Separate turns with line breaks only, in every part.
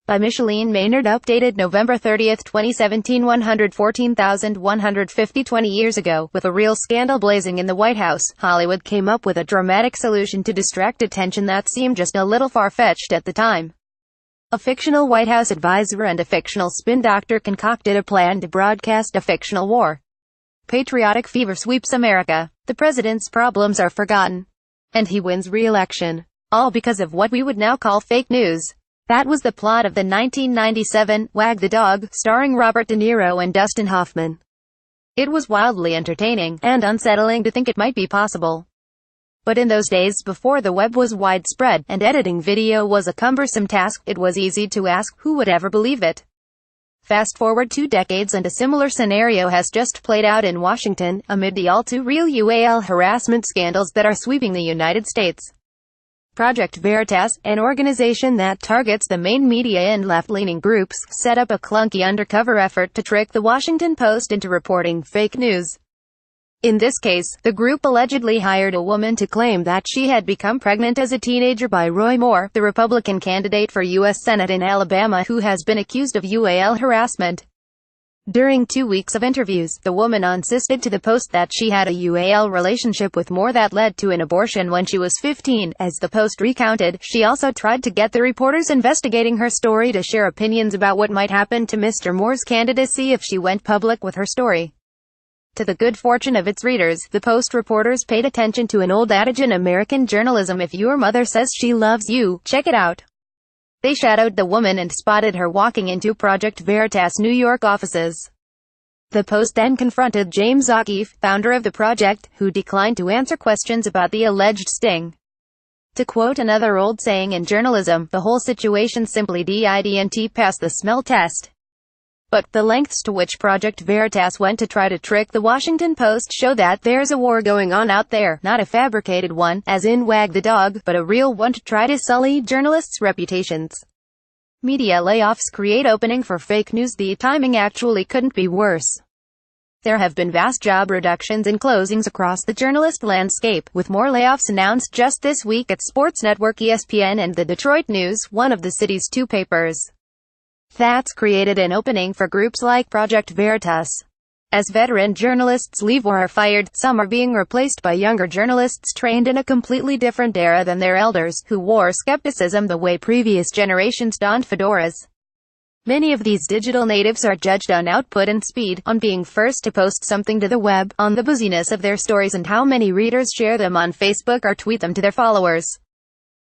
By Micheline Maynard Updated November 30, 2017. 114,150. 20 years ago, with a real scandal blazing in the White House, Hollywood came up with a dramatic solution to distract attention that seemed just a little far-fetched at the time. A fictional White House advisor and a fictional spin doctor concocted a plan to broadcast a fictional war. Patriotic fever sweeps America. The president's problems are forgotten, and he wins re-election. All because of what we would now call fake news. That was the plot of the 1997 Wag the Dog, starring Robert De Niro and Dustin Hoffman. It was wildly entertaining, and unsettling to think it might be possible. But in those days before the web was widespread, and editing video was a cumbersome task, it was easy to ask, who would ever believe it? Fast forward 2 decades and a similar scenario has just played out in Washington, amid the all-too-real UAL harassment scandals that are sweeping the United States. Project Veritas, an organization that targets the main media and left-leaning groups, set up a clunky undercover effort to trick the Washington Post into reporting fake news. In this case, the group allegedly hired a woman to claim that she had become pregnant as a teenager by Roy Moore, the Republican candidate for U.S. Senate in Alabama who has been accused of UAL harassment. During 2 weeks of interviews, the woman insisted to the Post that she had a UAL relationship with Moore that led to an abortion when she was 15. As the Post recounted, she also tried to get the reporters investigating her story to share opinions about what might happen to Mr. Moore's candidacy if she went public with her story. To the good fortune of its readers, the Post reporters paid attention to an old adage in American journalism: if your mother says she loves you, check it out. They shadowed the woman and spotted her walking into Project Veritas' New York offices. The Post then confronted James O'Keefe, founder of the project, who declined to answer questions about the alleged sting. To quote another old saying in journalism, the whole situation simply didn't pass the smell test. But the lengths to which Project Veritas went to try to trick the Washington Post show that there's a war going on out there, not a fabricated one, as in Wag the Dog, but a real one to try to sully journalists' reputations. Media layoffs create opening for fake news. The timing actually couldn't be worse. There have been vast job reductions and closings across the journalist landscape, with more layoffs announced just this week at sports network ESPN and the Detroit News, one of the city's 2 papers. That's created an opening for groups like Project Veritas. As veteran journalists leave or are fired, some are being replaced by younger journalists trained in a completely different era than their elders, who wore skepticism the way previous generations donned fedoras. Many of these digital natives are judged on output and speed, on being first to post something to the web, on the buzziness of their stories and how many readers share them on Facebook or tweet them to their followers.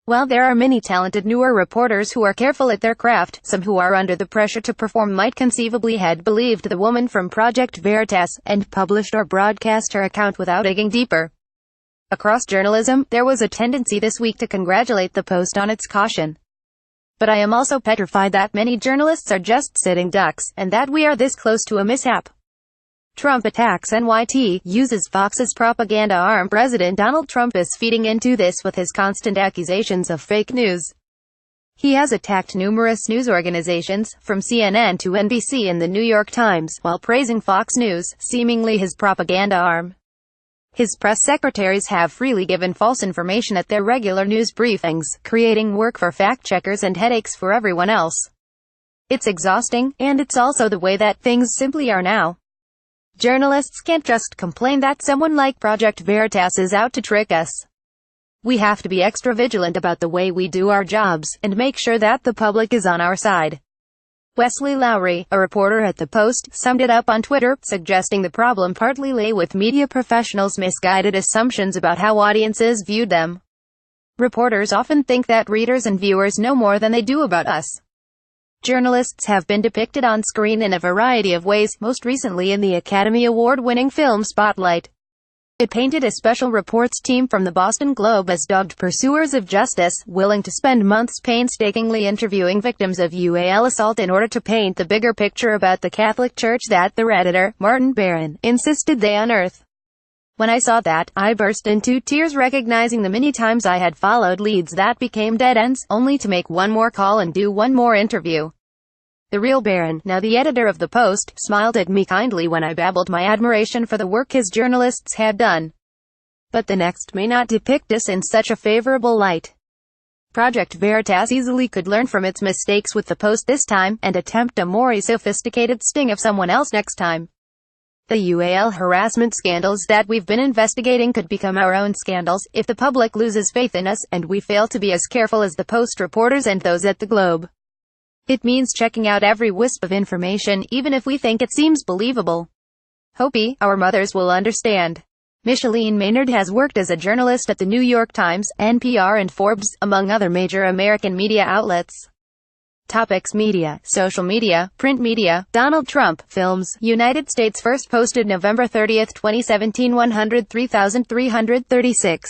While there are many talented newer reporters who are careful at their craft, some who are under the pressure to perform might conceivably had believed the woman from Project Veritas, and published or broadcast her account without digging deeper. Across journalism, there was a tendency this week to congratulate the Post on its caution. But I am also petrified that many journalists are just sitting ducks, and that we are this close to a mishap. Trump attacks NYT, uses Fox's propaganda arm. President Donald Trump is feeding into this with his constant accusations of fake news. He has attacked numerous news organizations, from CNN to NBC and the New York Times, while praising Fox News, seemingly his propaganda arm. His press secretaries have freely given false information at their regular news briefings, creating work for fact-checkers and headaches for everyone else. It's exhausting, and it's also the way that things simply are now. Journalists can't just complain that someone like Project Veritas is out to trick us. We have to be extra vigilant about the way we do our jobs, and make sure that the public is on our side. Wesley Lowery, a reporter at the Post, summed it up on Twitter, suggesting the problem partly lay with media professionals' misguided assumptions about how audiences viewed them. Reporters often think that readers and viewers know more than they do about us. Journalists have been depicted on screen in a variety of ways, most recently in the Academy Award-winning film Spotlight. It painted a special reports team from the Boston Globe as dogged pursuers of justice, willing to spend months painstakingly interviewing victims of UAL assault in order to paint the bigger picture about the Catholic Church that their editor, Martin Barron, insisted they unearth. When I saw that, I burst into tears, recognizing the many times I had followed leads that became dead ends, only to make one more call and do one more interview. The real Barron, now the editor of the Post, smiled at me kindly when I babbled my admiration for the work his journalists had done. But the next may not depict us in such a favorable light. Project Veritas easily could learn from its mistakes with the post this time, and attempt a more sophisticated sting of someone else next time. The UAL harassment scandals that we've been investigating could become our own scandals, if the public loses faith in us, and we fail to be as careful as the Post reporters and those at the Globe. It means checking out every wisp of information, even if we think it seems believable. Hope our mothers will understand. Micheline Maynard has worked as a journalist at the New York Times, NPR and Forbes, among other major American media outlets. Topics: media, social media, print media. Donald Trump, films, United States first posted November 30, 2017 103,336.